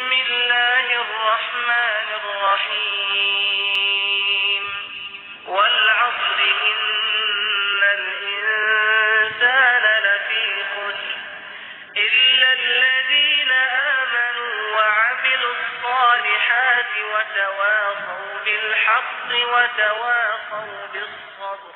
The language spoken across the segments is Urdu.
بسم اللہ الرحمن الرحیم والعصر ان الانسان لفی خسر الا الذین آمنوا وعملوا الصالحات وتواصوا بالحق وتواصوا بالصبر.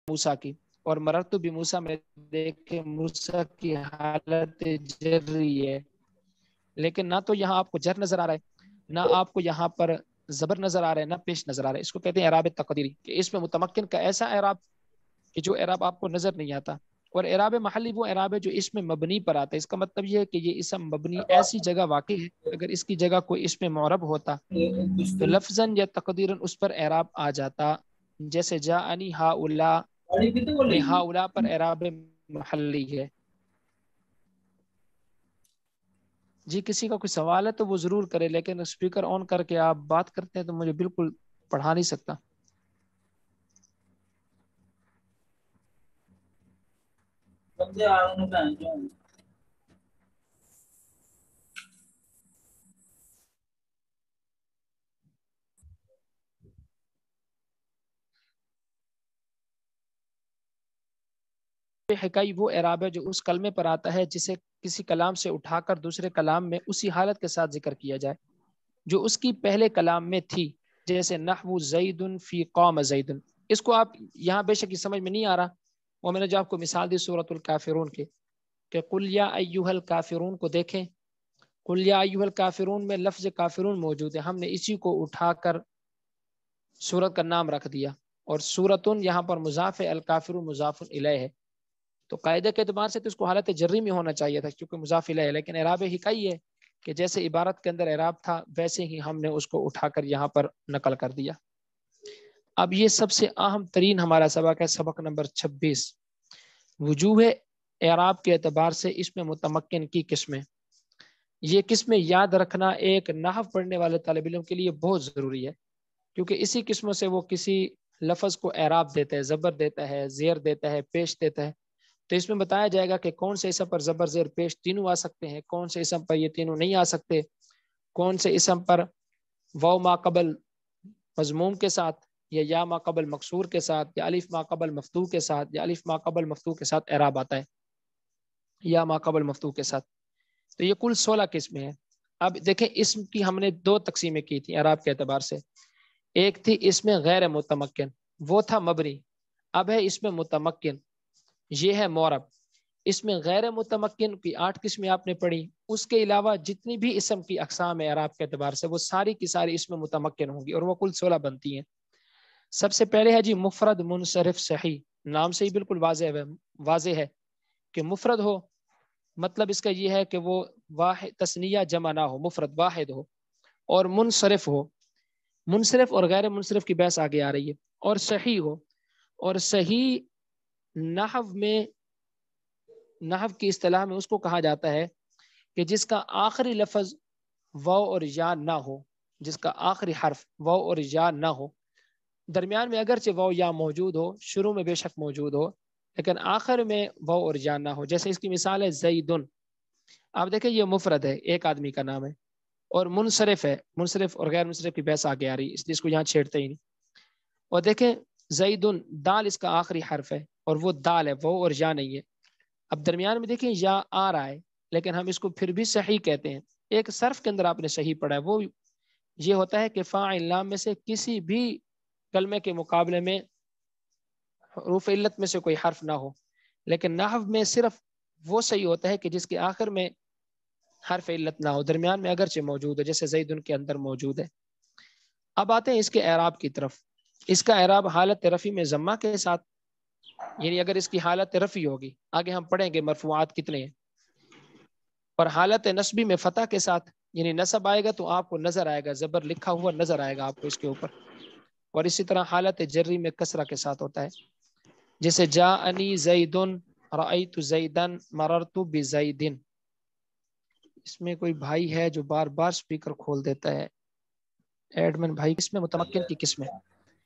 موسیٰ کی اور مررت بموسیٰ میں دیکھے موسیٰ کی حالت جری ہے، لیکن نہ تو یہاں آپ کو جر نظر آ رہا ہے، نہ آپ کو یہاں پر زبر نظر آ رہا ہے، نہ پیش نظر آ رہا ہے. اس کو کہتے ہیں اعراب تقدیری، کہ اس میں متمکن کا ایسا اعراب کہ جو اعراب آپ کو نظر نہیں آتا. اور اعراب محلی وہ اعراب ہے جو اس میں مبنی پر آتا ہے. اس کا مطلب یہ ہے کہ یہ اسم مبنی ایسی جگہ واقع ہے، اگر اس کی جگہ کوئی اس میں معرب ہوتا تو لفظاً یا تقدیراً اس پر اعراب آ جاتا. جیسے جاءنی ہؤلاء میں ہؤلاء پر اعراب محلی ہے. جی کسی کا کوئی سوال ہے تو وہ ضرور کرے، لیکن اسپیکر آن کر کے آپ بات کرتے ہیں تو مجھے بالکل پڑھا نہیں سکتا. حکائی وہ اعراب ہے جو اس کلمے پر آتا ہے جسے کسی کلام سے اٹھا کر دوسرے کلام میں اسی حالت کے ساتھ ذکر کیا جائے جو اس کی پہلے کلام میں تھی. جیسے نحو زید فی قوم زید. اس کو آپ یہاں بے شک یہ سمجھ میں نہیں آ رہا، وہ میں نے جو آپ کو مثال دی سورۃ الکافرون کے، کہ قل یا ایھا الکافرون کو دیکھیں. قل یا ایھا الکافرون میں لفظ کافرون موجود ہے، ہم نے اسی کو اٹھا کر سورت کا نام رکھ دیا. اور سورتن یہاں پر مضاف ہے، الکافرون مضاف الیہ ہے. تو قاعدے کے اعتبار سے تو اس کو حالت جری میں ہونا چاہیے تھا کیونکہ مضاف الیہ ہے، لیکن اعراب حکائی ہے کہ جیسے عبارت کے اندر اعراب تھا ویسے ہی ہم نے اس کو اٹھا کر یہاں پر نقل کر دیا. اب یہ سب سے اہم ترین ہمارا سبق ہے، سبق نمبر 26، وجوہ اعراب کے اعتبار سے اس میں متمکن کی قسمیں. یہ قسمیں یاد رکھنا ایک نحو پڑھنے والے طالب علم کے لیے بہت ضروری ہے، کیونکہ اسی قسموں سے وہ کسی لفظ کو اعراب دیتا ہے، زبر دیتا ہے، زیر دیتا ہے، پیش دیتا ہے. تو اس میں بتایا جائے گا کہ کون سے اسم پر زبر زیر پیش تینوں آ سکتے ہیں، کون سے اسم پر یہ تینوں نہیں آ سکتے، کون سے اسم پر واو ما قبل مضموم کے ساتھ یا ما قبل مکسور کے ساتھ یا الف ما قبل مفتوح کے ساتھ یا الف ما قبل مفتوح کے ساتھ اعراب آتا ہے یا ما قبل مفتوح کے ساتھ. تو یہ کل 16 قسمیں ہیں. اب دیکھیں اسم کی ہم نے 2 تقسیمیں کی تھی اعراب کے اعتبار سے. ایک تھی اس میں غیر متمکن، وہ تھا مبنی. اب ہے اس میں متمکن، یہ ہے معرب. اس میں غیر متمکن کی 8 قسمیں آپ نے پڑھی، اس کے علاوہ جتنی بھی اسم کی اقسام ہے اعراب کے اعتبار سے وہ ساری کی ساری اس میں متمکن ہوں گی اور وہ کل 16 بنتی ہیں. سب سے پہلے ہے جی مفرد منصرف صحیح. نام سے ہی بالکل واضح ہے کہ مفرد ہو، مطلب اس کا یہ ہے کہ وہ واحد تثنیہ جمع نہ ہو، مفرد واحد ہو. اور منصرف ہو، منصرف اور غیر منصرف کی بحث آگے آ رہی ہے. اور صحیح ہو، اور صحیح نحو کی اصطلاح میں اس کو کہا جاتا ہے کہ جس کا آخری لفظ واو اور یا نہ ہو، جس کا آخری حرف واو اور یا نہ ہو. درمیان میں اگرچہ واو یا موجود ہو، شروع میں بے شک موجود ہو، لیکن آخر میں واو اور یا نہ ہو. جیسے اس کی مثال ہے زیدن. آپ دیکھیں یہ مفرد ہے، ایک آدمی کا نام ہے. اور منصرف ہے، منصرف اور غیر منصرف کی بحث آگے آ رہی ہے، اس لیے اس کو یہاں چھیڑتے ہی نہیں. اور دیکھیں زیدن، دال اس کا آخری حرف ہے اور وہ دال ہے، واو اور یا نہیں ہے. اب درمیان میں دیکھیں یا آ رہا ہے لیکن ہم اس کو پھر بھی صحیح کہتے ہیں. ایک صرف کے اندر آپ نے صحیح پڑھا ہے، وہ یہ ہوتا ہے کہ فاعل لام میں سے کسی بھی کلمے کے مقابلے میں حروف علت میں سے کوئی حرف نہ ہو. لیکن نحو میں صرف وہ صحیح ہوتا ہے کہ جس کے آخر میں حرف علت نہ ہو، درمیان میں اگرچہ موجود ہے، جیسے زیدن کے اندر موجود ہے. اب آتے ہیں اس کے اعراب کی طرف. اس کا اعراب حالت رفع میں ضمہ کے ساتھ، یعنی اگر اس کی حالت رفع ہوگی، آگے ہم پڑھیں گے مرفوعات کتنے ہیں. اور حالت نصبی میں فتح کے ساتھ، یعنی نصب آئے گا تو آپ کو نظر آئے گا، زبر لکھا ہوا نظر آئے گا آپ کو اس کے اوپر. اور اسی طرح حالت جری میں کسرہ کے ساتھ ہوتا ہے، جیسے جاءنی زیدن رأیت زیدن مررت بزیدن. اس میں کوئی بھائی ہے جو بار بار سپیکر کھول دیتا ہے، ایڈمن بھائی. اس میں متمکن کی قسمیں،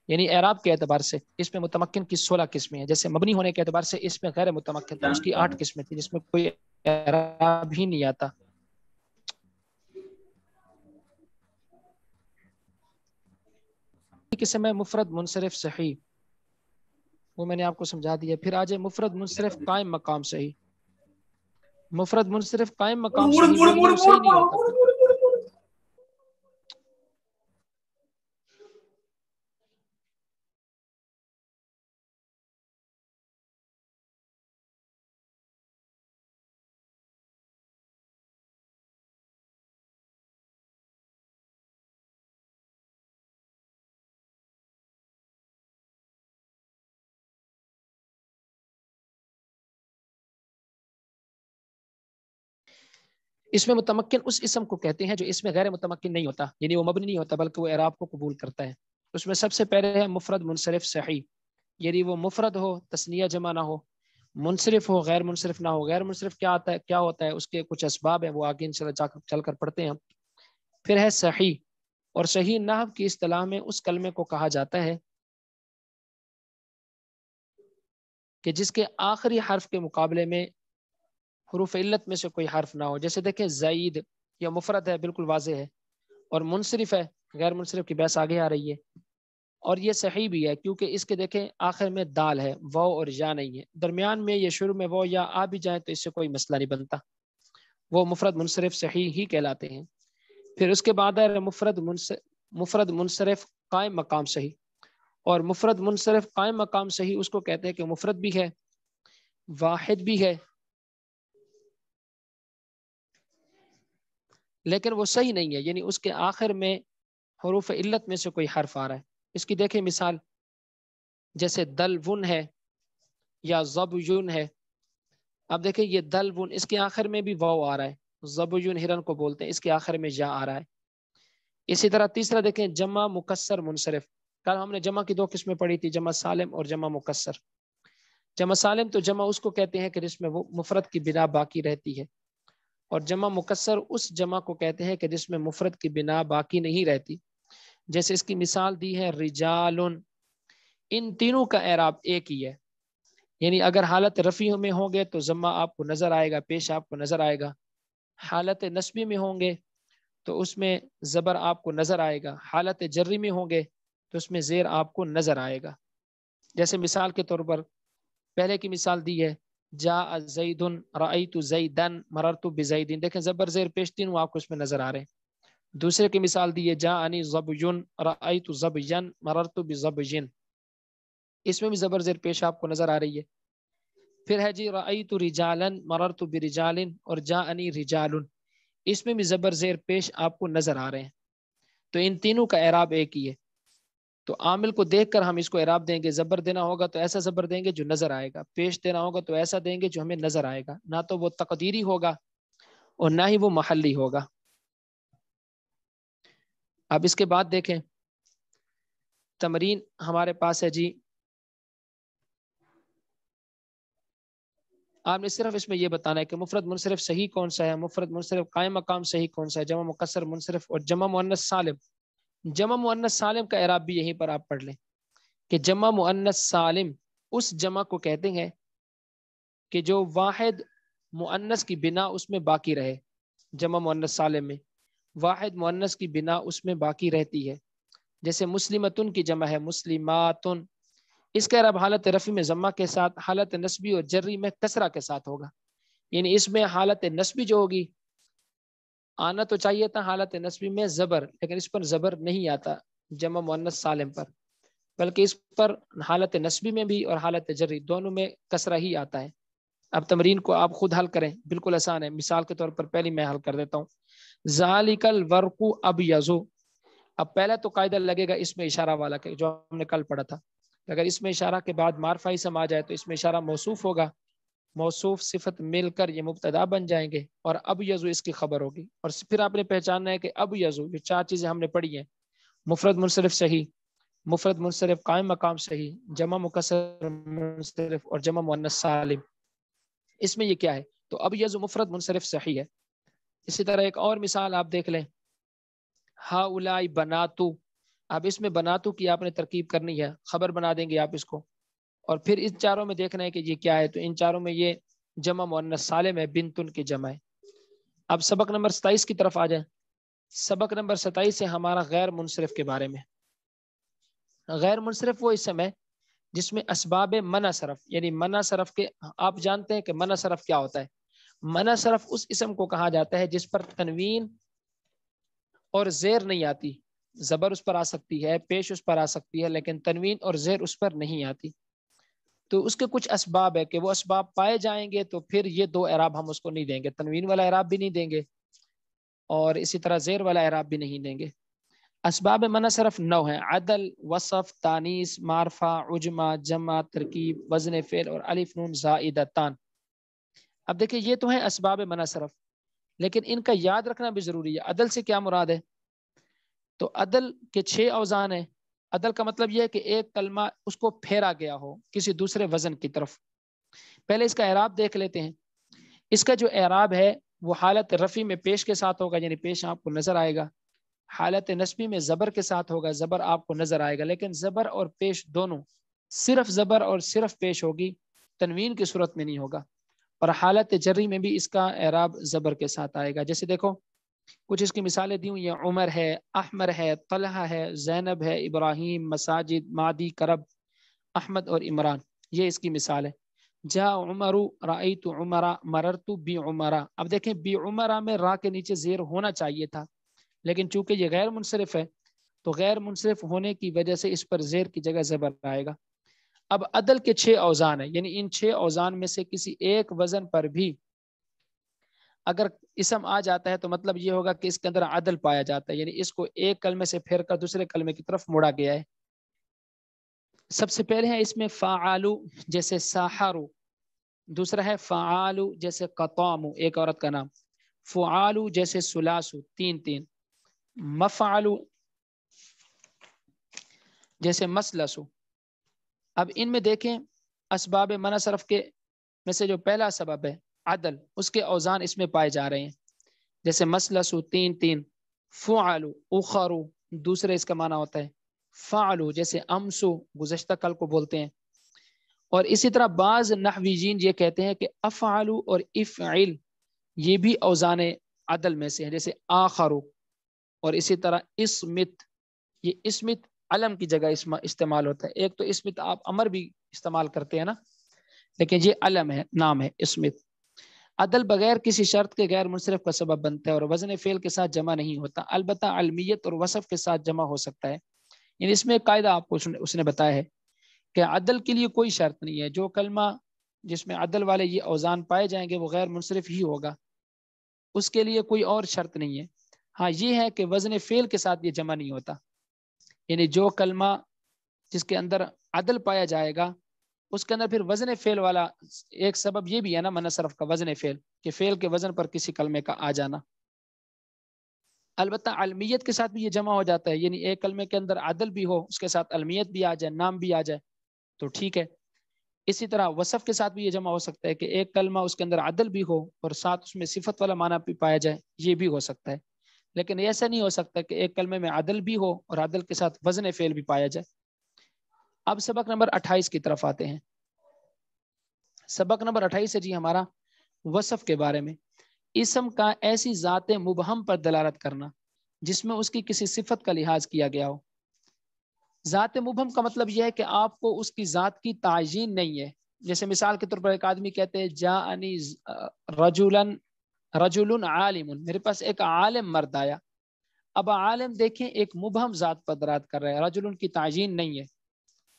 یعنی اعراب کے اعتبار سے اس میں متمکن کی 16 قسمیں ہیں. جیسے مبنی ہونے کے اعتبار سے اس میں غیر متمکن تھا، اس کی 8 قسمیں تھیں جس میں کوئی اعراب ہی نہیں آتا. قسم ہے مفرد منصرف صحیح، وہ میں نے آپ کو سمجھا دیا. پھر آ جائے مفرد منصرف قائم مقام صحیح. مفرد منصرف قائم مقام صحیح بولیے وہ صحیح نہیں ہوتا. پھر اس میں متمکن اس اسم کو کہتے ہیں جو اس میں غیر متمکن نہیں ہوتا، یعنی وہ مبنی نہیں ہوتا بلکہ وہ اعراب کو قبول کرتا ہے. اس میں سب سے پہلے ہے مفرد منصرف صحیح، یعنی وہ مفرد ہو، تثنیہ جمع نہ ہو، منصرف ہو، غیر منصرف نہ ہو. غیر منصرف کیا آتا ہے، کیا ہوتا ہے، اس کے کچھ اسباب ہیں، وہ آگے انشاءاللہ چل کر پڑھتے ہیں. پھر ہے صحیح، اور صحیح نحو کی اصطلاح میں اس کلمے کو کہا جاتا ہے کہ جس کے آخری حرف کے مقابلے میں حروف علت میں سے کوئی حرف نہ ہو. جیسے دیکھیں زید، یہ مفرد ہے، بالکل واضح ہے، اور منصرف ہے، غیر منصرف کی بحث آگے آ رہی ہے. اور یہ صحیح بھی ہے کیونکہ اس کے دیکھیں آخر میں دال ہے، واو اور یا نہیں ہے. درمیان میں یہ شروع میں وہ یا آ بھی جائیں تو اس سے کوئی مسئلہ نہیں بنتا، وہ مفرد منصرف صحیح ہی کہلاتے ہیں. پھر اس کے بعد ہے مفرد منصرف قائم مقام صحیح. اور مفرد منصرف قائم مقام صحیح اس کو کہتے ہیں کہ مفرد بھی ہے، واحد بھی ہے، لیکن وہ صحیح نہیں ہے، یعنی اس کے آخر میں حروف علت میں سے کوئی حرف آ رہا ہے. اس کی دیکھیں مثال، جیسے دلون ہے یا ضبیون ہے. اب دیکھیں یہ دلون، اس کے آخر میں بھی واو آ رہا ہے. ضبیون ہرن کو بولتے ہیں، اس کے آخر میں یا آ رہا ہے. اسی طرح تیسرا دیکھیں جمع مکسر منصرف. کل ہم نے جمع کی 2 قسمیں پڑھی تھی، جمع سالم اور جمع مکسر. جمع سالم تو جمع اس کو کہتے ہیں کہ جس میں وہ مفرد کی بنا باقی رہتی ہے، اور جمع مکسر اس جمع کو کہتے ہیں کہ جس میں مفرد کی بنا باقی نہیں رہتی. جیسے اس کی مثال دی ہے رجالن. ان تینوں کا اعراب ایک ہی ہے، یعنی اگر حالت رفیع میں ہوں گے تو ضمہ آپ کو نظر آئے گا، پیش آپ کو نظر آئے گا. حالت نصبی میں ہوں گے تو اس میں زبر آپ کو نظر آئے گا. حالت جری میں ہوں گے تو اس میں زیر آپ کو نظر آئے گا. جیسے مثال کے طور پر پہلے کی مثال دی ہے جاء زید رأیت زیدن مررت بزیدن. دیکھیں زبر زیر پیش تینوں آپ کو اس میں نظر آ رہے ہیں. دوسرے کی مثال دی ہے جاءنی ظبیٌ رأیت ظبیًا مررت بظبیٍ. اس میں بھی زبر زیر پیش آپ کو نظر آ رہی ہے. پھر ہے جی رأیت رجالا مررت برجال اور جاءنی رجال. اس میں بھی زبر زیر پیش آپ کو نظر آ رہے ہیں. تو ان تینوں کا اعراب ایک ہی ہے. تو عامل کو دیکھ کر ہم اس کو اعراب دیں گے. زبر دینا ہوگا تو ایسا زبر دیں گے جو نظر آئے گا، پیش دینا ہوگا تو ایسا دیں گے جو ہمیں نظر آئے گا. نہ تو وہ تقدیری ہوگا اور نہ ہی وہ محلی ہوگا. اب اس کے بعد دیکھیں تمرین ہمارے پاس ہے جی. آپ نے صرف اس میں یہ بتانا ہے کہ مفرد منصرف صحیح کون سا ہے، مفرد منصرف قائم مقام صحیح کون سا ہے، جمع مکسر منصرف اور جمع مؤنث سالم. جمع مؤنث سالم کا اعراب بھی یہیں پر آپ پڑھ لیں کہ جمع مؤنث سالم اس جمع کو کہتے ہیں کہ جو واحد مؤنث کی بنا اس میں باقی رہے. جمع مؤنث سالم میں واحد مؤنث کی بنا اس میں باقی رہتی ہے. جیسے مسلمتن کی جمع ہے مسلماتن. اس کا اعراب حالت رفع میں ضمہ کے ساتھ، حالت نصبی اور جری میں کسرہ کے ساتھ ہوگا. یعنی اس میں حالت نصبی جو ہوگی آنا تو چاہیے تھا حالت نصبی میں زبر، لیکن اس پر زبر نہیں آتا جمع مؤنث سالم پر، بلکہ اس پر حالت نصبی میں بھی اور حالت جری دونوں میں کسرہ ہی آتا ہے. اب تمرین کو آپ خود حل کریں، بالکل آسان ہے. مثال کے طور پر پہلی میں حل کر دیتا ہوں. ذالک الورق ابیض. اب پہلا تو قاعدہ لگے گا اس میں اشارہ والا کہ جو ہم نے کل پڑھا تھا. اگر اس میں اشارہ کے بعد معرفہ اسم آ جائے تو اس میں اشارہ موصوف ہوگا، موصوف صفت مل کر یہ مبتدا بن جائیں گے، اور اب یزو اس کی خبر ہوگی. اور پھر آپ نے پہچاننا ہے کہ اب یزو یہ 4 چیزیں ہم نے پڑھی ہیں، مفرد منصرف صحیح، مفرد منصرف قائم مقام صحیح، جمع مکسر منصرف اور جمع مؤنث سالم. اس میں یہ کیا ہے؟ تو اب یزو مفرد منصرف صحیح ہے. اسی طرح ایک اور مثال آپ دیکھ لیں، ہا الائی بناتو، اب اس میں بناتو کی آپ نے ترکیب کرنی ہے، خبر بنا دیں گے آپ اس کو، اور پھر ان چاروں میں دیکھنا ہے کہ یہ کیا ہے، تو ان چاروں میں یہ جمع مؤنث سالم ہے، بنتن کی جمع ہے۔ اب سبق نمبر 27 کی طرف آ جائیں۔ سبق نمبر 27 ہے ہمارا غیر منصرف کے بارے میں۔ غیر منصرف وہ اسم ہے جس میں اسباب منع صرف، یعنی منع صرف کے، آپ جانتے ہیں کہ منع صرف کیا ہوتا ہے؟ منع صرف اس اسم کو کہا جاتا ہے جس پر تنوین اور زیر نہیں آتی، زبر اس پر آ سکتی ہے، پیش اس پر آ سکتی ہے، لیکن تنوین اور زیر اس پر نہیں آتی۔ تو اس کے کچھ اسباب ہے کہ وہ اسباب پائے جائیں گے تو پھر یہ دو اعراب ہم اس کو نہیں دیں گے، تنوین والا اعراب بھی نہیں دیں گے اور اسی طرح زیر والا اعراب بھی نہیں دیں گے۔ اسباب منع صرف 9 ہیں: عدل، وصف، تانیث، معرفہ، عجمہ، جمع، ترکیب، وزن فعل اور الف نون زائدتان۔ اب دیکھیں یہ تو ہیں اسباب منع صرف، لیکن ان کا یاد رکھنا بھی ضروری ہے۔ عدل سے کیا مراد ہے؟ تو عدل کے 6 اوزان ہیں۔ عدل کا مطلب یہ ہے کہ ایک کلمہ اس کو پھیرا گیا ہو کسی دوسرے وزن کی طرف۔ پہلے اس کا اعراب دیکھ لیتے ہیں۔ اس کا جو اعراب ہے وہ حالت رفع میں پیش کے ساتھ ہوگا، یعنی پیش آپ کو نظر آئے گا۔ حالت نصبی میں زبر کے ساتھ ہوگا، زبر آپ کو نظر آئے گا، لیکن زبر اور پیش دونوں، صرف زبر اور صرف پیش ہوگی، تنوین کی صورت میں نہیں ہوگا۔ اور حالت جری میں بھی اس کا اعراب زبر کے ساتھ آئے گا۔ جیسے دیکھو کچھ اس کی مثالیں دی ہوئی ہیں: عمر ہے، احمر ہے، طلحہ ہے، زینب ہے، ابراہیم، مساجد، مادی، کرب، احمد اور عمران، یہ اس کی مثال ہے۔ جا عمر، رأیت عمرہ، مررت بعمرہ۔ اب دیکھیں بعمرہ میں را کے نیچے زیر ہونا چاہیے تھا، لیکن چونکہ یہ غیر منصرف ہے تو غیر منصرف ہونے کی وجہ سے اس پر زیر کی جگہ زبر آئے گا۔ اب عدل کے 6 اوزان ہیں، یعنی ان 6 اوزان میں سے کسی ایک وزن پر بھی اگر اسم آ جاتا ہے تو مطلب یہ ہوگا کہ اس کے اندر عدل پایا جاتا ہے، یعنی اس کو ایک کلمے سے پھیر کر دوسرے کلمے کی طرف موڑا گیا ہے۔ سب سے پہلے ہے اس میں فعالو، جیسے ساحرو۔ دوسرا ہے فعالو، جیسے قطامو، ایک عورت کا نام۔ فعالو جیسے سلاسو، 3 مفعلو جیسے مسلسو۔ اب ان میں دیکھیں اسباب منع صرف کے میں سے جو پہلا سبب ہے عدل، اس کے اوزان اس میں پائے جا رہے ہیں، جیسے مسلسو 3 فعلو، اخرو دوسرے اس کا معنی ہوتا ہے، فعلو جیسے امسو گزشتہ کل کو بولتے ہیں۔ اور اسی طرح بعض نحویین یہ کہتے ہیں کہ افعلو اور افعل یہ بھی اوزان عدل میں سے ہیں، جیسے آخرو۔ اور اسی طرح اسمت، یہ اسمت علم کی جگہ استعمال ہوتا ہے۔ ایک تو اسمت آپ امر بھی استعمال کرتے ہیں نا، لیکن یہ علم ہے، نام ہے اسمت۔ عدل بغیر کسی شرط کے غیر منصرف کا سبب بنتا ہے اور وزن فعل کے ساتھ جمع نہیں ہوتا، البتہ علمیت اور وصف کے ساتھ جمع ہو سکتا ہے۔ یعنی اس میں ایک قاعدہ آپ کو اس نے بتایا ہے کہ عدل کے لیے کوئی شرط نہیں ہے، جو کلمہ جس میں عدل والے یہ اوزان پائے جائیں گے وہ غیر منصرف ہی ہوگا، اس کے لیے کوئی اور شرط نہیں ہے۔ ہاں یہ ہے کہ وزن فعل کے ساتھ یہ جمع نہیں ہوتا، یعنی جو کلمہ جس کے اندر عدل پایا جائے گا اس کے اندر پھر وزن فعل والا ایک سبب یہ بھی ہے نا منع صرف کا، وزن فعل کہ فعل کے وزن پر کسی کلمے کا آ جانا۔ البتہ علمیت کے ساتھ بھی یہ جمع ہو جاتا ہے، یعنی ایک کلمے کے اندر عدل بھی ہو، اس کے ساتھ علمیت بھی آ جائے، نام بھی آ جائے تو ٹھیک ہے۔ اسی طرح وصف کے ساتھ بھی یہ جمع ہو سکتا ہے کہ ایک کلمہ اس کے اندر عدل بھی ہو اور ساتھ اس میں صفت والا معنی بھی پایا جائے، یہ بھی ہو سکتا ہے۔ لیکن ایسا نہیں ہو سکتا کہ ایک کلمے میں عدل بھی ہو اور عدل کے ساتھ وزن فعل بھی پایا جائے۔ اب سبق نمبر 28 کی طرف آتے ہیں۔ سبق نمبر 28 ہے جی ہمارا وصف کے بارے میں۔ اسم کا ایسی ذات مبہم پر دلالت کرنا جس میں اس کی کسی صفت کا لحاظ کیا گیا ہو۔ ذات مبہم کا مطلب یہ ہے کہ آپ کو اس کی ذات کی تعیین نہیں ہے۔ جیسے مثال کے طور پر ایک آدمی کہتے ہیں جاءنی رجل عالم، میرے پاس ایک عالم مرد آیا۔ اب عالم دیکھیں ایک مبہم ذات پر دلالت کر رہا ہے، رجل کی تعیین نہیں ہے،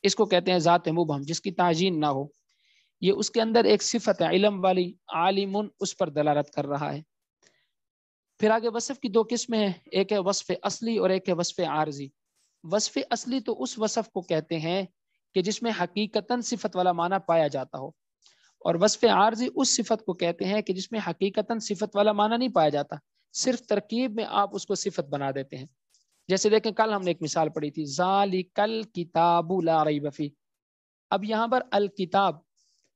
اس کو کہتے ہیں ذات مبہم جس کی تعیین نہ ہو۔ یہ اس کے اندر ایک صفت ہے علم والی، عالم اس پر دلالت کر رہا ہے۔ پھر آگے وصف کی 2 قسمیں ہیں، ایک ہے وصف اصلی اور ایک ہے وصف عارضی۔ وصف اصلی تو اس وصف کو کہتے ہیں کہ جس میں حقیقتاً صفت والا معنی پایا جاتا ہو، اور وصف عارضی اس صفت کو کہتے ہیں کہ جس میں حقیقتاً صفت والا معنی نہیں پایا جاتا، صرف ترکیب میں آپ اس کو صفت بنا دیتے ہیں۔ جیسے دیکھیں کل ہم نے ایک مثال پڑھی تھی ذالک الکتاب لا ریب فیہ۔ اب یہاں پر الکتاب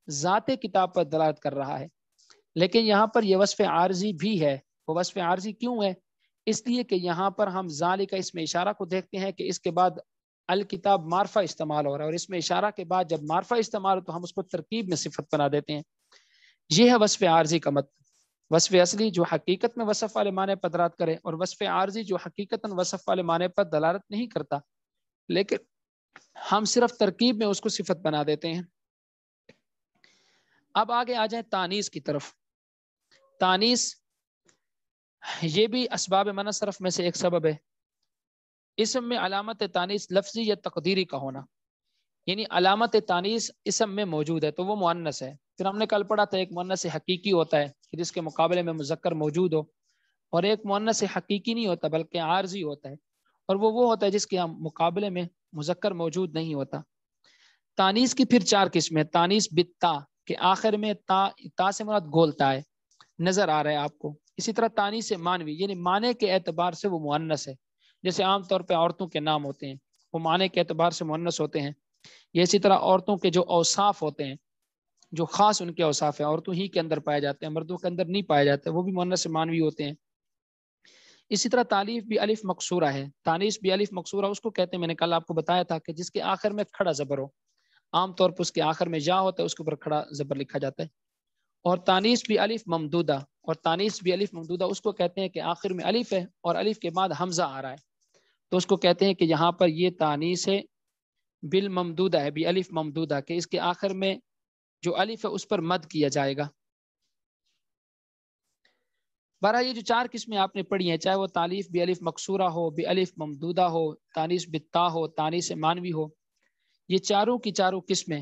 ذات کتاب پر دلالت کر رہا ہے، لیکن یہاں پر یہ وصف عارضی بھی ہے وہ وصف عارضی کیوں ہے؟ اس لیے کہ یہاں پر ہم ذالک اسم اشارہ کو دیکھتے ہیں کہ اس کے بعد الکتاب معرفہ استعمال ہو رہا ہے، اور اس میں اشارہ کے بعد جب معرفہ استعمال ہو تو ہم اس کو ترکیب میں صفت بنا دیتے ہیں. یہ ہے وصف عارضی کا مطلب. وصف اصلی جو حقیقت میں وصف والے معنی پر دلالت کرے، اور وصف عارضی جو حقیقت وصف والے معنی پر دلالت نہیں کرتا لیکن ہم صرف ترکیب میں اس کو صفت بنا دیتے ہیں. اب آگے آ جائیں تانیث کی طرف. تانیث یہ بھی اسباب منع صرف میں سے ایک سبب ہے. اسم میں علامت تانیث لفظی یا تقدیری کا ہونا، یعنی علامت تانیث اسم میں موجود ہے تو وہ مؤنث ہے. پھر ہم نے کل پڑھا تھا ایک مؤنث حقیقی ہوتا ہے جس کے مقابلے میں مذکر موجود ہو، اور ایک مؤنث حقیقی نہیں ہوتا بلکہ عارضی ہوتا ہے، اور وہ ہوتا ہے جس کے مقابلے میں مذکر موجود نہیں ہوتا. تانیث کی پھر 4 قسمیں. تانیث بالتا کہ آخر میں تا سے مراد گولتا ہے، نظر آ رہا ہے آپ کو. اسی طرح تانیث مانوی یعنی معنی کے اعتبار سے وہ مؤنث ہے، جیسے عام طور پہ عورتوں کے نام ہوتے ہیں وہ معنی کے اعتبار سے مؤنث ہوتے ہیں. یہ اسی طرح عورتوں کے جو اوصاف ہوتے ہیں، جو خاص ان کے اوصاف ہیں، عورتوں ہی کے اندر پائے جاتے ہیں، مردوں کے اندر نہیں پائے جاتے، وہ بھی مؤنث مانوی ہوتے ہیں. اسی طرح تالیف بھی الف مقصورہ ہے. تانیث بھی الف مقصورہ اس کو کہتے ہیں، میں نے کل آپ کو بتایا تھا کہ جس کے آخر میں کھڑا زبر ہو. عام طور پر اس کے آخر میں یا ہوتا ہے، اس کے اوپر کھڑا زبر لکھا جاتا ہے. اور تانیث بھی الف ممدودہ، اور تانیث بھی الف ممدودہ اس کو کہتے ہیں کہ آخر میں الف ہے اور الف کے بعد حمزہ آ رہا ہے، تو اس کو کہتے ہیں کہ یہاں پر یہ تانیث ہے بالممدودہ ہے، بھی الف ممدودہ، کہ اس کے آخر میں جو الف ہے اس پر مد کیا جائے گا. بہرحال یہ جو 4 قسمیں آپ نے پڑھی ہیں، چاہے وہ تالیف بھی الف مقصورہ ہو، بھی الف ممدودہ ہو، تانیث بالتا ہو، تانیث مانوی ہو، یہ چاروں کی چاروں قسمیں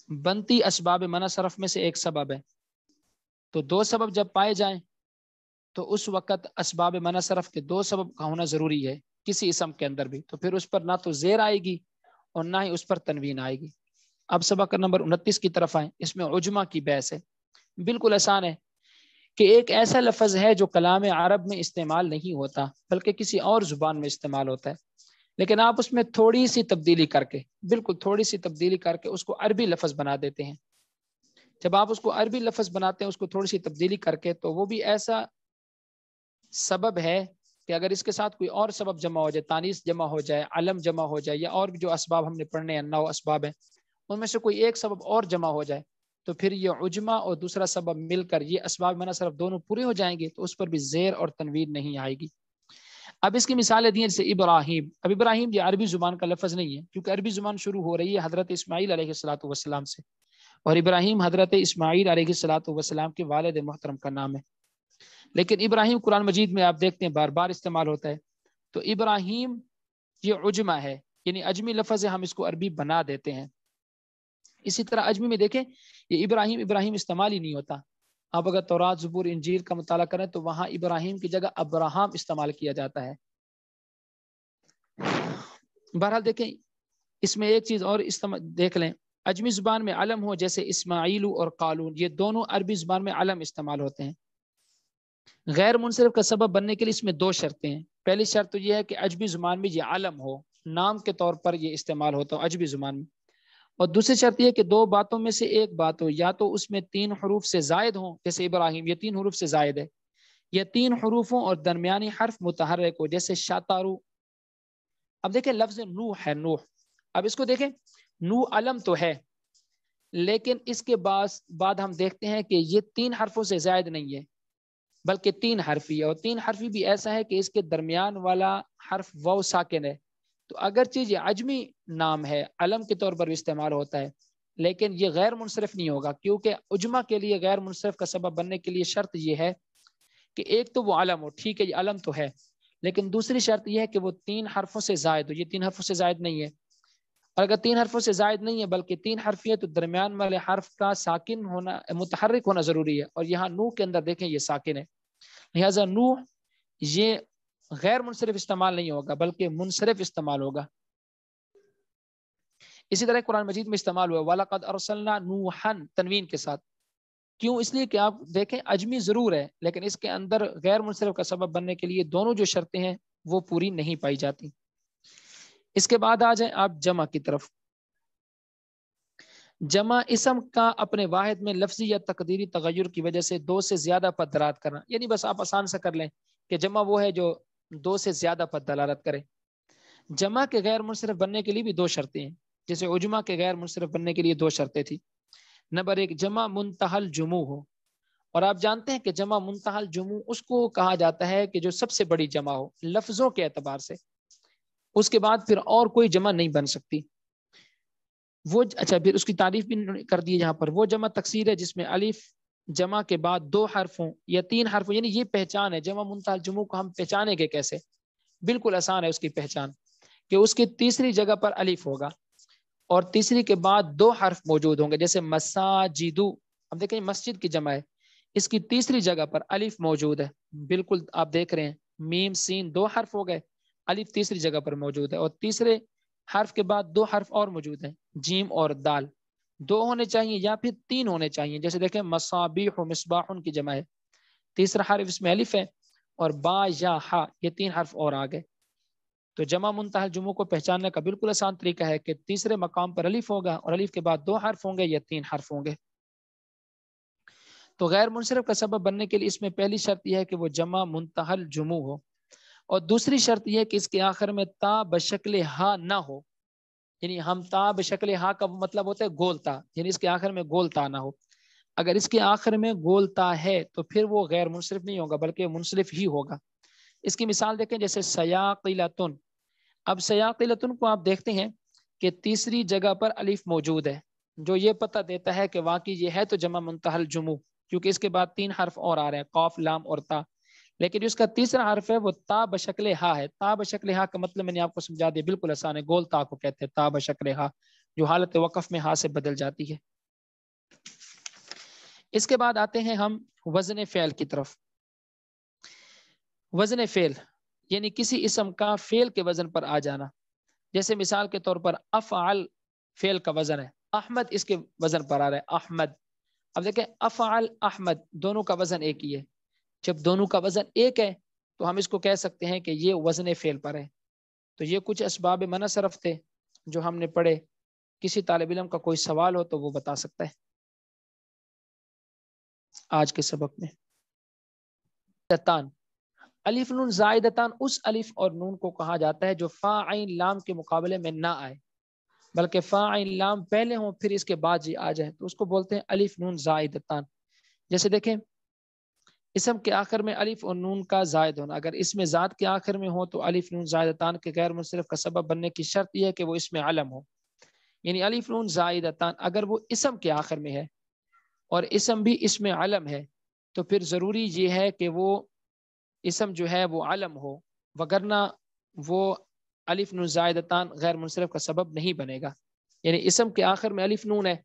بنتی اسباب منع صرف میں سے ایک سبب ہے. تو 2 سبب جب پائے جائیں تو اس وقت اسباب منع صرف کے 2 سبب کا ہونا ضروری ہے کسی اسم کے اندر بھی. تو پھر اس پر نہ تو زیر آئے گی اور نہ ہی اس پر تنوین آئے گی. اب سبق نمبر 29 کی طرف آئیں. اس میں عجمہ کی بحث ہے. بالکل آسان ہے کہ ایک ایسا لفظ ہے جو کلام عرب میں استعمال نہیں ہوتا بلکہ کسی اور زبان میں استعمال ہوتا ہے، لیکن آپ اس میں تھوڑی سی تبدیلی کر کے، بالکل تھوڑی سی تبدیلی کر کے اس کو عربی لفظ بنا دیتے ہیں. جب آپ اس کو عربی لفظ بناتے ہیں اس کو تھوڑی سی تبدیلی کر کے، تو وہ بھی ایسا سبب ہے کہ اگر اس کے ساتھ کوئی اور سبب جمع ہو جائے، تانیث جمع ہو جائے، علم جمع ہو جائے، یا اور بھی جو اسباب ہم نے پڑھنے ہیں 9 اسباب ہیں، ان میں سے کوئی ایک سبب اور جمع ہو جائے، تو پھر یہ عجمہ اور دوسرا سبب مل کر یہ اسباب منع صرف دونوں پورے ہو جائیں گے، تو اس پر بھی زیر اور تنوین نہیں آئے گی. اب اس کی مثالیں دی ہیں جیسے ابراہیم. اب ابراہیم یہ عربی زبان کا لفظ نہیں ہے، کیونکہ عربی زبان شروع ہو رہی ہے حضرت اسماعیل علیہ الصلوۃ والسلام سے، اور ابراہیم حضرت اسماعیل علیہ الصلوۃ والسلام کے والد محترم کا نام ہے. لیکن ابراہیم قرآن مجید میں آپ دیکھتے ہیں بار بار استعمال ہوتا ہے. تو ابراہیم یہ عجمہ ہے، یعنی اجمی لفظ ہے، ہم اس کو عربی بنا دیتے ہیں. اسی طرح اجمی میں دیکھیں یہ ابراہیم استعمال ہی نہیں ہوتا. آپ اگر تورات، زبور، انجیل کا مطالعہ کریں تو وہاں ابراہیم کی جگہ ابراہام استعمال کیا جاتا ہے. بہرحال دیکھیں اس میں ایک چیز اور دیکھ لیں، اجمی زبان میں علم ہو جیسے اسماعیل اور قالون، یہ دونوں عربی زبان میں علم استعمال ہوتے ہیں. غیر منصرف کا سبب بننے کے لیے اس میں 2 شرطیں ہیں. پہلی شرط تو یہ ہے کہ عجمی زبان میں یہ علم ہو، نام کے طور پر یہ استعمال ہوتا ہو عجمی زبان میں. اور دوسری شرط یہ کہ 2 باتوں میں سے ایک بات ہو، یا تو اس میں 3 حروف سے زائد ہوں، جیسے ابراہیم یہ 3 حروف سے زائد ہے، یا 3 حروفوں اور درمیانی حرف متحرک ہو، جیسے شاتارو. اب دیکھیں لفظ نوح ہے، نوح. اب اس کو دیکھیں، نوح علم تو ہے لیکن اس کے بعد ہم دیکھتے ہیں کہ یہ 3 حرفوں سے زائد نہیں ہے بلکہ 3 حرفی ہے، اور 3 حرفی بھی ایسا ہے کہ اس کے درمیان والا حرف واو ساکن ہے. تو اگرچہ یہ عجمی نام ہے، علم کے طور پر بھی استعمال ہوتا ہے، لیکن یہ غیر منصرف نہیں ہوگا، کیونکہ عجمہ کے لیے غیر منصرف کا سبب بننے کے لیے شرط یہ ہے کہ ایک تو وہ علم ہو، ٹھیک ہے یہ علم تو ہے، لیکن دوسری شرط یہ ہے کہ وہ 3 حرفوں سے زائد ہو. یہ 3 حرفوں سے زائد نہیں ہے، اور اگر 3 حرفوں سے زائد نہیں ہے بلکہ 3 حرفی ہے تو درمیان والے حرف کا ساکن ہونا، متحرک ہونا ضروری ہے، اور یہاں نوح کے اندر دیکھیں یہ ساکن ہے، لہذا نوح یہ غیر منصرف استعمال نہیں ہوگا بلکہ منصرف استعمال ہوگا. اسی طرح قرآن مجید میں استعمال ہوا وَلَقَدْ أَرْسَلْنَا نُوحًا تنوین کے ساتھ. کیوں؟ اس لیے کہ آپ دیکھیں اجمی ضرور ہے لیکن اس کے اندر غیر منصرف کا سبب بننے کے لیے دونوں جو شرطیں ہیں وہ پوری نہیں پائی جاتی. اس کے بعد آ جائیں آپ جمع کی طرف. جمع اسم کا اپنے واحد میں لفظی یا تقدیری تغیر کی وجہ سے دو سے زیادہ پر دلالت کرنا، یعنی بس آپ آسان سے کر لیں کہ جمع وہ ہے جو دو سے زیادہ پر دلالت کرے۔ جمع کے غیر منصرف بننے کے لیے بھی دو شرطیں ہیں، جیسے عجمہ کے غیر منصرف بننے کے لیے دو شرطیں تھی۔ نمبر ایک، جمع منتہل جموع ہو، اور آپ جانتے ہیں کہ جمع منتہل جموع اس کو کہا جاتا ہے کہ جو سب سے بڑی جمع ہو لفظوں کے اعتبار سے، اس کے بعد پھر اور کوئی جمع نہیں بن سکتی۔ وہ اچھا پھر اس کی تعریف بھی کر دی یہاں پر، وہ جمع تکسیر ہے جس میں الف جمع کے بعد دو حرفوں یا تین حرفوں، یعنی یہ پہچان ہے جمع منتہل جموع کو ہم پہچانیں گے کیسے؟ بالکل آسان ہے اس کی پہچان، کہ اس کی تیسری جگہ پر الف ہوگا اور تیسری کے بعد دو حرف موجود ہوں گے، جیسے مساجدو، اب دیکھیں مسجد کی جمع ہے، اس کی تیسری جگہ پر الف موجود ہے، بالکل آپ دیکھ رہے ہیں میم سین دو حرف ہو گئے، الف تیسری جگہ پر موجود ہے، اور تیسرے حرف کے بعد دو حرف اور موجود ہیں، جیم اور دال، دو ہونے چاہیے یا پھر تین ہونے چاہیے، جیسے دیکھیں مصابیح و مصباح کی جمع ہے، تیسرا حرف اس میں الف ہے، اور با یا ہا یہ تین حرف اور آ گئے۔ تو جمع منتہل جموع کو پہچاننے کا بالکل آسان طریقہ ہے کہ تیسرے مقام پر الف ہوگا اور الف کے بعد دو حرف ہوں گے یا تین حرف ہوں گے۔ تو غیر منصرف کا سبب بننے کے لیے اس میں پہلی شرط یہ ہے کہ وہ جمع منتہل جموع ہو، اور دوسری شرط یہ ہے کہ اس کے آخر میں تا بشکل ہا نہ ہو، یعنی ہم تا بشکل ہا کا مطلب ہوتا ہے گول تا، یعنی اس کے آخر میں گول تا نہ ہو۔ اگر اس کے آخر میں گول تا ہے تو پھر وہ غیر منصرف نہیں ہوگا بلکہ منصرف ہی ہوگا۔ اس کی مثال دیکھیں، جیسے سیاقلتن، اب سیاقلتن کو آپ دیکھتے ہیں کہ تیسری جگہ پر الف موجود ہے، جو یہ پتہ دیتا ہے کہ واقعی یہ ہے تو جمع منتہل جموع، کیونکہ اس کے بعد تین حرف اور آ رہے ہیں، قاف لام اور تا، لیکن جو اس کا تیسرا حرف ہے وہ تا بشکل ہا ہے۔ تا بشکل ہا کا مطلب میں نے آپ کو سمجھا دیا، بالکل آسان ہے، گول تا کو کہتے ہیں تا بشکل ہا، جو حالت وقف میں ہا سے بدل جاتی ہے۔ اس کے بعد آتے ہیں ہم وزن فعل کی طرف۔ وزن فعل یعنی کسی اسم کا فعل کے وزن پر آ جانا، جیسے مثال کے طور پر افعل فعل کا وزن ہے، احمد اس کے وزن پر آ رہا ہے احمد۔ اب دیکھیں افعل احمد دونوں کا وزن ایک ہی ہے، جب دونوں کا وزن ایک ہے تو ہم اس کو کہہ سکتے ہیں کہ یہ وزن فعل پر ہے۔ تو یہ کچھ اسباب منع صرف تھے جو ہم نے پڑھے، کسی طالب علم کا کوئی سوال ہو تو وہ بتا سکتا ہے آج کے سبق میں۔ الف نون زائدتان، اس الف اور نون کو کہا جاتا ہے جو فا عین لام کے مقابلے میں نہ آئے، بلکہ فا عین لام پہلے ہوں پھر اس کے بعد جی آ جائے، تو اس کو بولتے ہیں الف نون زائدتان۔ جیسے دیکھیں اسم کے آخر میں الف اور نون کا زائد ہونا، اگر اس میں ذات کے آخر میں ہو تو الف نون زائدتان کے غیر منصرف کا سبب بننے کی شرط یہ ہے کہ وہ اس میں علم ہو، یعنی الف نون زائدتان اگر وہ اسم کے آخر میں ہے اور اسم بھی اس میں علم ہے تو پھر ضروری یہ ہے کہ وہ اسم جو ہے وہ علم ہو، وگرنہ وہ الف نون زائدتان غیر منصرف کا سبب نہیں بنے گا۔ یعنی اسم کے آخر میں الف نون ہے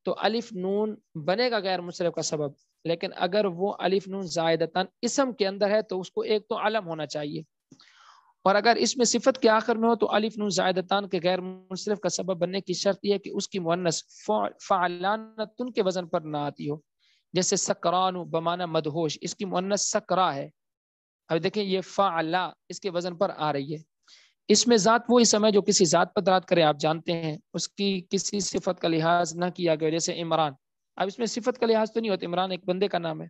تو الف نون بنے گا غیر منصرف کا سبب، لیکن اگر وہ الف نون زائدتان اسم کے اندر ہے تو اس کو ایک تو علم ہونا چاہیے، اور اگر اس میں صفت کے آخر میں ہو تو الف نون زائدتان کے غیر منصرف کا سبب بننے کی شرط یہ ہے کہ اس کی مؤنث فعلانتن کے وزن پر نہ آتی ہو، جیسے سکران بمعنی مدہوش، اس کی مؤنث سکرا ہے، اب دیکھیں یہ فعلا اس کے وزن پر آ رہی ہے۔ اس میں ذات وہ اسم ہے جو کسی ذات پر دلالت کرے، آپ جانتے ہیں اس کی کسی صفت کا لحاظ نہ کیا گیا، جیسے عمران، اب اس میں صفت کا لحاظ تو نہیں ہوتا، عمران ایک بندے کا نام ہے،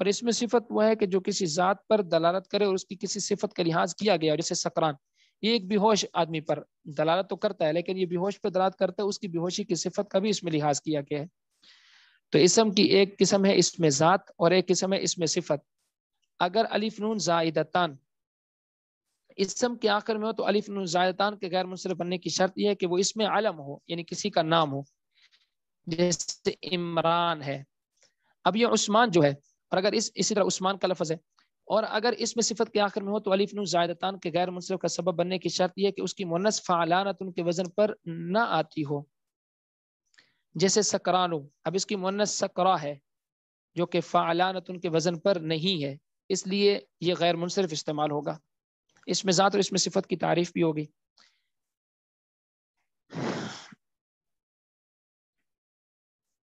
اور اس میں صفت وہ ہے کہ جو کسی ذات پر دلالت کرے اور اس کی کسی صفت کا لحاظ کیا گیا، جیسے سکران، یہ ایک بے ہوش آدمی پر دلالت تو کرتا ہے لیکن یہ بے ہوش پر دلالت کرتا ہے، اس کی بے ہوشی کی صفت کا بھی اس میں لحاظ کیا گیا ہے۔ تو اسم کی ایک قسم ہے اس میں ذات اور ایک قسم ہے اس میں صفت۔ اگر الف نون زائدتان اسم کے آخر میں ہو تو الف نون زائدتان کے غیر منصرف بننے کی شرط یہ ہے کہ وہ اس میں علم ہو، یعنی کسی کا نام ہو، جیسے عمران ہے، اب یہ عثمان جو ہے، اور اگر اسی طرح عثمان کا لفظ ہے، اور اگر اس میں صفت کے آخر میں ہو تو الف نون زائدتان کے غیر منصرف کا سبب بننے کی شرط یہ ہے کہ اس کی مؤنث فعلانت ان کے وزن پر نہ آتی ہو، جیسے سکرانو، اب اس کی مؤنث سکرا ہے جو کہ فعلانت ان کے وزن پر نہیں ہے، اس لیے یہ غیر منصرف استعمال ہوگا۔ اس میں ذات اور اس میں صفت کی تعریف بھی ہوگی۔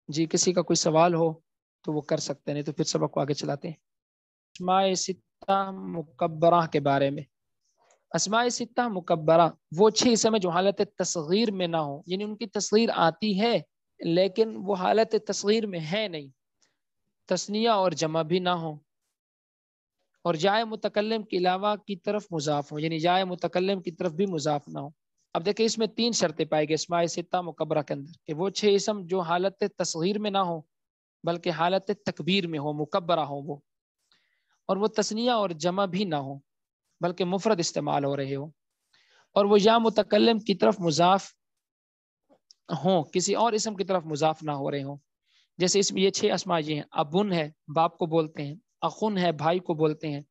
جی کسی کا کوئی سوال ہو تو وہ کر سکتے ہیں، نہیں تو پھر سبق کو آگے چلاتے ہیں۔ اسماء ستہ مکبرہ کے بارے میں، اسماء ستہ مکبرہ وہ 6 اسم ہیں جو حالت تصغیر میں نہ ہو، یعنی ان کی تصغیر آتی ہے لیکن وہ حالت تصغیر میں ہے نہیں، تثنیہ اور جمع بھی نہ ہو، اور جائے متکلم کے علاوہ کی طرف مضاف ہو، یعنی جائے متکلم کی طرف بھی مضاف نہ ہو۔ اب دیکھیں اس میں 3 شرطیں پائی گئی اسماء ستہ مکبرہ کے اندر، کہ وہ 6 اسم جو حالت تصغیر میں نہ ہو بلکہ حالت تکبیر میں ہو، مکبرہ ہو وہ، اور وہ تثنیہ اور جمع بھی نہ ہو بلکہ مفرد استعمال ہو رہے ہو، اور وہ یا متکلم کی طرف مضاف ہوں، کسی اور اسم کی طرف مضاف نہ ہو رہے ہوں۔ جیسے اس میں یہ 6 اسماء یہ ہیں، ابن ہے باپ کو بولتے ہیں، اخن ہے بھائی کو بولتے ہیں،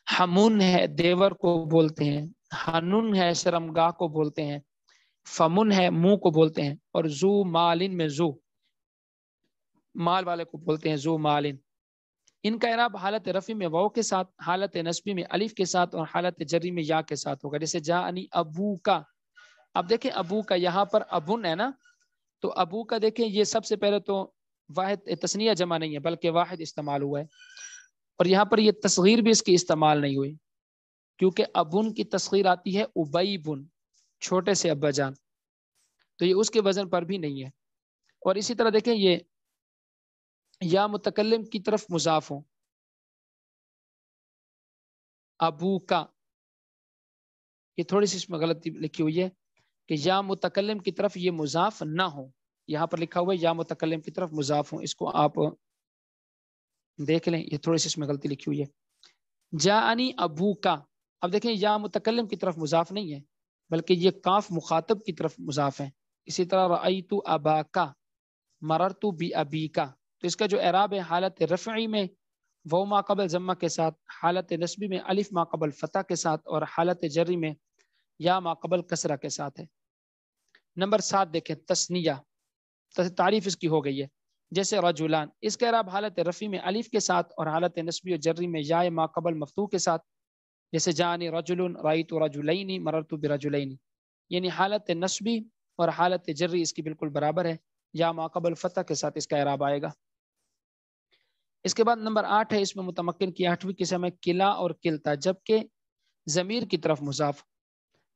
حمون ہے دیور کو بولتے ہیں، حنون ہے شرمگاہ کو بولتے ہیں، فمن ہے منہ کو بولتے ہیں، اور زو مالن میں زو مال والے کو بولتے ہیں، زو مالن۔ ان کا اعراب حالت رفع میں واو کے ساتھ، حالت نصبی میں الف کے ساتھ، اور حالت جری میں یا کے ساتھ ہوگا۔ جیسے جاءنی ابو کا، اب دیکھیں ابو کا یہاں پر ابن ہے نا، تو ابو کا دیکھیں یہ سب سے پہلے تو واحد تثنیہ جمع نہیں ہے بلکہ واحد استعمال ہوا ہے، اور یہاں پر یہ تصغیر بھی اس کی استعمال نہیں ہوئی، کیونکہ ابن کی تصغیر آتی ہے ابی بن، چھوٹے سے ابا جان، تو یہ اس کے وزن پر بھی نہیں ہے۔ اور اسی طرح دیکھیں یہ یا متکلم کی طرف مضاف ہو، ابو کا، یہ تھوڑی سی اس میں غلطی لکھی ہوئی ہے کہ یا متکلم کی طرف یہ مضاف نہ ہو، یہاں پر لکھا ہوا ہے یا متکلم کی طرف مضاف ہو، اس کو آپ دیکھ لیں، یہ تھوڑی سی اس میں غلطی لکھی ہوئی ہے۔ جاءنی ابو کا، اب دیکھیں یا متکلم کی طرف مضاف نہیں ہے بلکہ یہ کاف مخاطب کی طرف مضاف ہے۔ اسی طرح رأیت ابا کا، مررت بابی کا، تو اس کا جو اعراب ہے حالت رفعی میں وہ ما قبل ضمہ کے ساتھ، حالت نصبی میں الف ما قبل فتح کے ساتھ، اور حالت جری میں یا ما قبل کسرہ کے ساتھ ہے۔ نمبر 7 دیکھیں تثنیہ، تعریف اس کی ہو گئی ہے۔ جیسے رجلان، اس کا اعراب حالت رفعی میں الف کے ساتھ اور حالت نصبی و جری میں یا ما قبل مفتوح کے ساتھ۔ جیسے جاءنی رجل، رأیت رجلین، مررت برجلین، یعنی حالت نصبی اور حالت جری اس کی بالکل برابر ہے، یا ما قبل فتح کے ساتھ اس کا اعراب آئے گا۔ اس کے بعد نمبر 8 ہے، اس میں متمکن کی 8ویں قسم ہے کلا اور کلتا، جبکہ ضمیر کی طرف مضاف،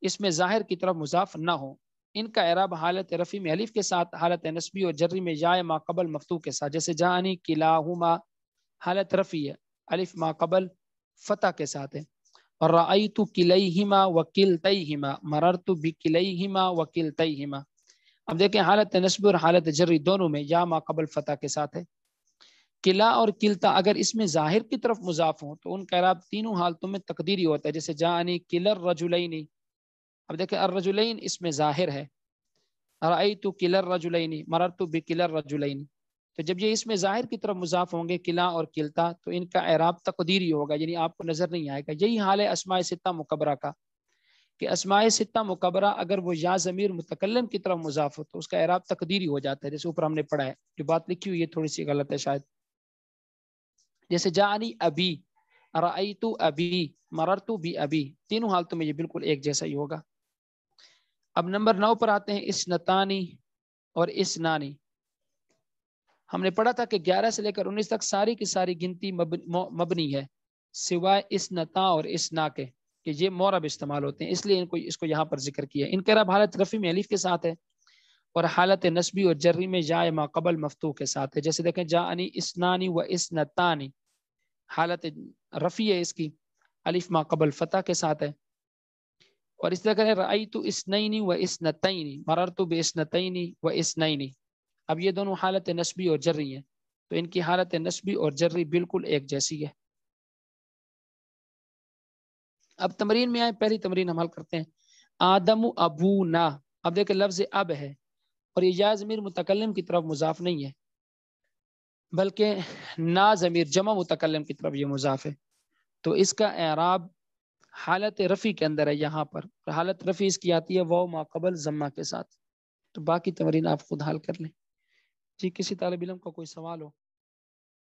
اس میں ظاہر کی طرف مضاف نہ ہو۔ ان کا اعراب حالت رفعی میں الف کے ساتھ، حالت نصبی اور جری میں یا ما قبل مفتوح کے ساتھ۔ جیسے جاءنی کلاہما، حالت رفعی ہے، الف ما قبل فتح کے ساتھ ہے، اور رأیت کلیہما وکلتیہما، مررت بکلیہما وکلتیہما۔ اب دیکھیں حالت نصب اور حالت جری دونوں میں یا ما قبل فتح کے ساتھ ہے۔ کلا اور کلتا اگر اس میں ظاہر کی طرف مضاف ہوں تو ان کا اعراب تینوں حالتوں میں تقدیری ہوتا ہے۔ جیسے جاءنی کلا الرجلین، اب دیکھیں الرجلین اس میں ظاہر ہے، رأیت کلا الرجلین، مررت بکلا الرجلین، تو جب یہ اس میں ظاہر کی طرف مضاف ہوں گے کلا اور کلتا تو ان کا اعراب تقدیری ہوگا، یعنی آپ کو نظر نہیں آئے گا۔ یہی حال ہے اسماء ستہ مکبرہ کا، کہ اسماء ستہ مکبرہ اگر وہ یا ضمیر متکلم کی طرف مضاف ہو تو اس کا اعراب تقدیری ہو جاتا ہے، جیسے اوپر ہم نے پڑھا ہے۔ جو بات لکھی ہوئی ہے تھوڑی سی غلط ہے شاید، جیسے جاءنی ابی، رأیت ابی، مررت بابی، تینوں حالتوں میں یہ بالکل ایک جیسا ہی ہوگا۔ اب نمبر 9 پر آتے ہیں اسنتانی اور اسنانی۔ ہم نے پڑھا تھا کہ 11 سے لے کر 19 تک ساری کی ساری گنتی مبنی ہے سوائے اسنتا اور اسنا کے، کہ یہ مورب استعمال ہوتے ہیں، اس لیے اس کو یہاں پر ذکر کیا۔ ان کا اعراب حالت رفعی میں الف کے ساتھ ہے اور حالت نصبی اور جری میں یا ما قبل مفتوح کے ساتھ ہے۔ جیسے دیکھیں جاءنی اسنانی و اسنتانی، حالت رفعی ہے اس کی، الف ما قبل فتح کے ساتھ ہے۔ اور اس طرح کریں رأیت اسنین و اسنتین، مررت باسنتین و اسنین، اب یہ دونوں حالت نصبی اور جری ہیں تو ان کی حالت نصبی اور جری بالکل ایک جیسی ہے۔ اب تمرین میں آئے، پہلی تمرین ہم حل کرتے ہیں۔ آدم ابونا، اب دیکھیں لفظ اب ہے اور یہ یا ضمیر متکلم کی طرف مضاف نہیں ہے بلکہ نا ضمیر جمع متکلم کی طرف یہ مضاف ہے، تو اس کا اعراب حالت رفعی کے اندر ہے۔ یہاں پر حالت رفعی اس کی آتی ہے واو ما قبل ضمہ کے ساتھ۔ تو باقی تمرین آپ خود حل کر لیں۔ جی کسی طالب علم کا کوئی سوال ہو؟